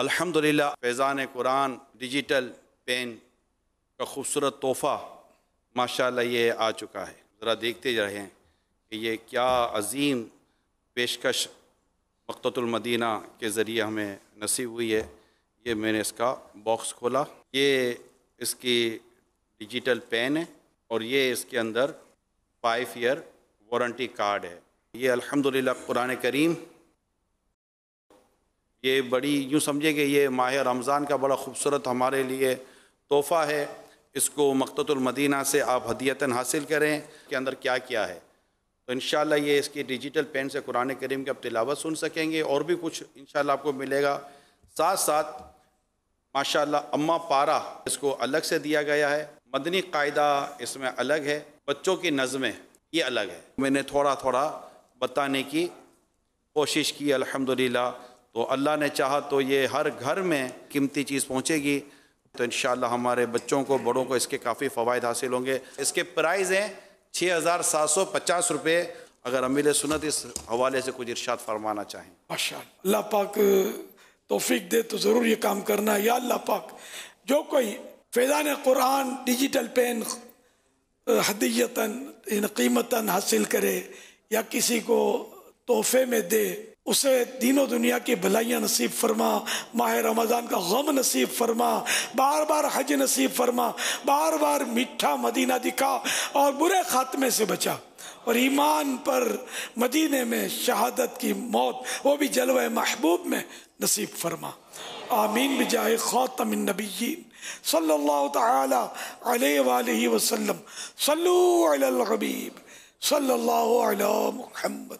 अल्हम्दुलिल्लाह Faizan Quran digital pen का खूबसूरत तोहफ़ा माशाअल्लाह ये आ चुका है। ज़रा देखते रहें कि ये क्या अज़ीम पेशकश मक़ततुल मदीना के ज़रिए हमें नसीब हुई है। ये मैंने इसका बॉक्स खोला, ये इसकी डिजिटल पेन है और ये इसके अंदर 5 ईयर वारंटी कार्ड है। ये अल्हम्दुलिल्लाह कुरान करीम, ये बड़ी यूँ समझे कि ये माह रमज़ान का बड़ा ख़ूबसूरत हमारे लिए तोहफ़ा है। इसको मक़ततुल मदीना से आप हदियतन हासिल करें। के अंदर क्या क्या है तो इंशाअल्लाह ये इसकी डिजिटल पेन से कुरान करीम की आप तिलावत सुन सकेंगे और भी कुछ इंशाअल्लाह आपको मिलेगा। साथ साथ माशाअल्लाह अम्मा पारा इसको अलग से दिया गया है, मदनी कायदा इसमें अलग है, बच्चों की नज़में ये अलग है। मैंने थोड़ा थोड़ा बताने की कोशिश की अल्हम्दुलिल्लाह। तो अल्लाह ने चाहा तो ये हर घर में कीमती चीज़ पहुँचेगी। तो इंशाअल्लाह हमारे बच्चों को, बड़ों को इसके काफ़ी फ़वाइद हासिल होंगे। इसके प्राइस हैं 6,750 रुपये। अगर अमीर सुन्नत इस हवाले से कुछ इरशाद फरमाना चाहें। माशाअल्लाह, अल्लाह पाक तौफीक दे तो ज़रूर ये काम करना है। या अल्लाह पाक, जो कोई फैज़ान कुरान डिजिटल पेन हदियतन कीमतन हासिल करे या किसी को तोहफे में दे, उसे दीनों दुनिया की भलाइयाँ नसीब फरमा, माह रमज़ान का गम नसीब फरमा, बार बार हज नसीब फरमा, बार बार मीठा मदीना दिखा और बुरे खात्मे से बचा और ईमान पर मदीने में शहादत की मौत, वो भी जलवे महबूब में नसीब फरमा। आमीन बिजाए खातमिन नबिय्यीन सल्लल्लाहु तआला अलैहि वालिहि वसल्लम। सल्लू अलल हबीब सल्लल्लाहु अला मुहम्मद।